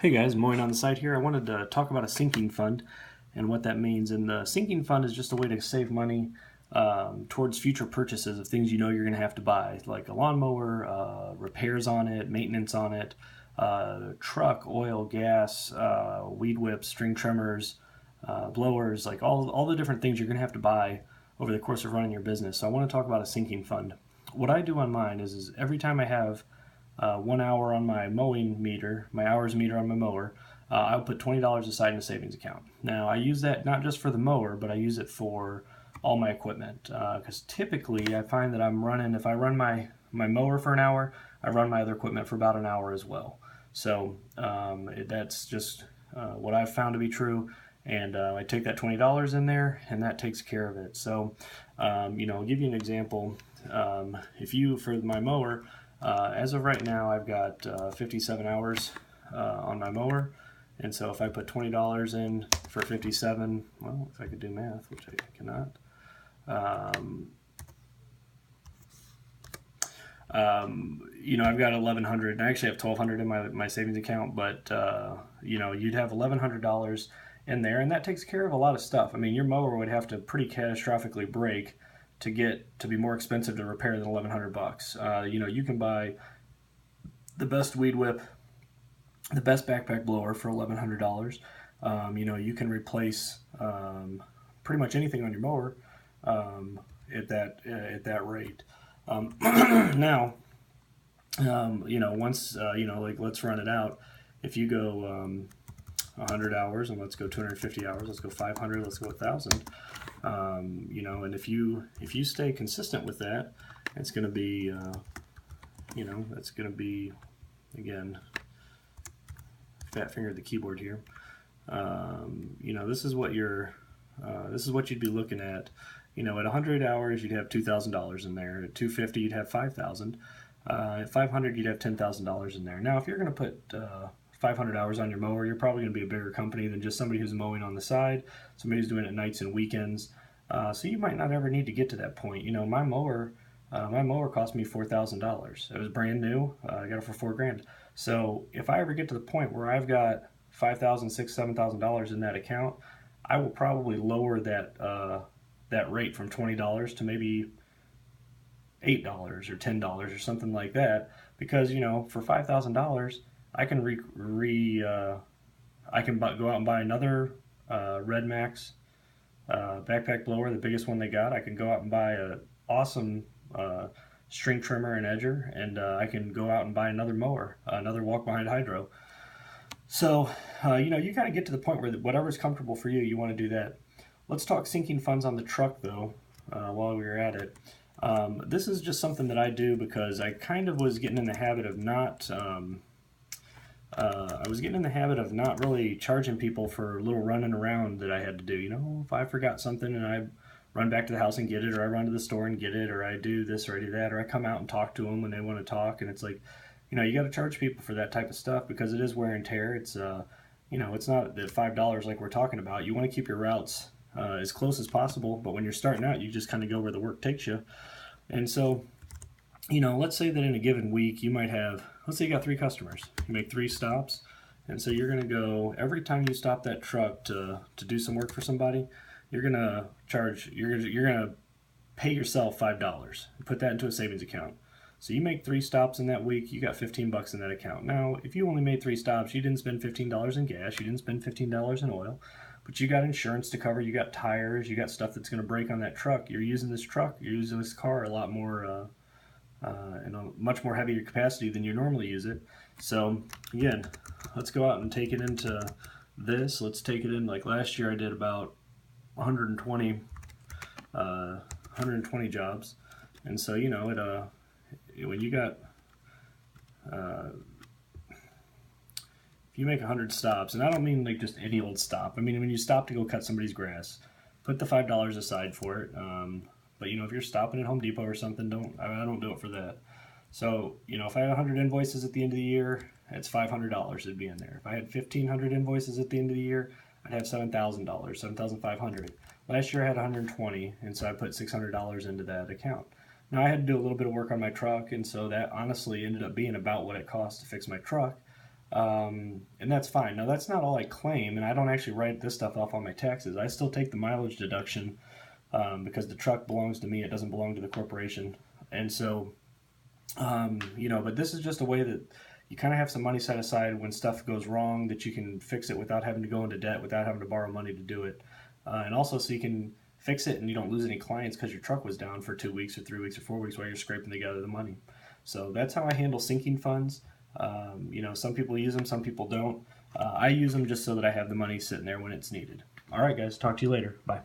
Hey guys, Mowing on the side here. I wanted to talk about a sinking fund and what that means. And the sinking fund is just a way to save money towards future purchases of things you know you're going to have to buy, like a lawnmower, repairs on it, maintenance on it, truck, oil, gas, weed whips, string trimmers, blowers, like all the different things you're going to have to buy over the course of running your business. So I want to talk about a sinking fund. What I do on mine is every time I have 1 hour on my mowing meter, my hours meter on my mower, I'll put $20 aside in a savings account. Now, I use that not just for the mower, but I use it for all my equipment. Because typically, I find that if I run my mower for an hour, I run my other equipment for about an hour as well. So that's just what I've found to be true. And I take that $20 in there, and that takes care of it. So, I'll give you an example. For my mower, as of right now, I've got 57 hours on my mower, and so if I put $20 in for 57, well, if I could do math, which I cannot, I've got 1,100, and I actually have 1,200 in my savings account, but you'd have $1,100 in there, and that takes care of a lot of stuff. I mean, your mower would have to pretty catastrophically break to get to be more expensive to repair than 1,100 bucks. You can buy the best weed whip, the best backpack blower for $1,100. You can replace pretty much anything on your mower at that rate. Now, once let's run it out. If you go 100 hours, and let's go 250 hours, let's go 500, let's go 1,000. And if you stay consistent with that, it's going to be, again, fat finger at the keyboard here. This is what you'd be looking at. At 100 hours, you'd have $2,000 in there. At 250, you'd have $5,000. At 500, you'd have $10,000 in there. Now, if you're going to put 500 hours on your mower, you're probably going to be a bigger company than just somebody who's mowing on the side, somebody who's doing it nights and weekends. So you might not ever need to get to that point. My mower cost me $4,000. It was brand new. I got it for $4,000. So if I ever get to the point where I've got $5,000, $6,000, $7,000 in that account, I will probably lower that rate from $20 to maybe $8 or $10 or something like that, because for $5,000 I can go out and buy another Red Max backpack blower, the biggest one they got. I can go out and buy an awesome string trimmer and edger, and I can go out and buy another mower, another walk behind hydro. So you kind of get to the point where whatever's comfortable for you, you want to do that. Let's talk sinking funds on the truck though. While we were at it, this is just something that I do because I kind of was getting in the habit of not. I was getting in the habit of not really charging people for a little running around that I had to do. If I forgot something and I run back to the house and get it, or I run to the store and get it, or I do this or I do that, or I come out and talk to them when they want to talk, and it's like, you got to charge people for that type of stuff because it is wear and tear. It's it's not the $5 like we're talking about. You want to keep your routes as close as possible, but when you're starting out, you just kind of go where the work takes you. And so, let's say that in a given week you might have, let's say you got 3 customers. You make 3 stops, and so you're going to go, every time you stop that truck to do some work for somebody, you're going to pay yourself $5 and put that into a savings account. So you make 3 stops in that week, you got $15 in that account. Now, if you only made 3 stops, you didn't spend $15 in gas, you didn't spend $15 in oil, but you got insurance to cover, you got tires, you got stuff that's going to break on that truck. You're using this car a lot more, in a much more heavier capacity than you normally use it. So again, let's go out and take it into this. Let's take it in, like last year I did about 120 jobs. And so, when you got, if you make 100 stops, and I don't mean like just any old stop. I mean, when you stop to go cut somebody's grass, put the $5 aside for it. But if you're stopping at Home Depot or something, I don't do it for that. So if I had 100 invoices at the end of the year, it's $500 it'd be in there. If I had 1,500 invoices at the end of the year, I'd have $7,000, $7,500. Last year I had 120, and so I put $600 into that account. Now I had to do a little bit of work on my truck, and so that honestly ended up being about what it cost to fix my truck. And that's fine. Now, that's not all I claim, and I don't actually write this stuff off on my taxes. I still take the mileage deduction because the truck belongs to me. It doesn't belong to the corporation. And so, but this is just a way that you kind of have some money set aside when stuff goes wrong, that you can fix it without having to go into debt, without having to borrow money to do it. And also so you can fix it and you don't lose any clients because your truck was down for 2 weeks or 3 weeks or 4 weeks while you're scraping together the money. So that's how I handle sinking funds. Some people use them, some people don't. I use them just so that I have the money sitting there when it's needed. All right, guys, talk to you later. Bye.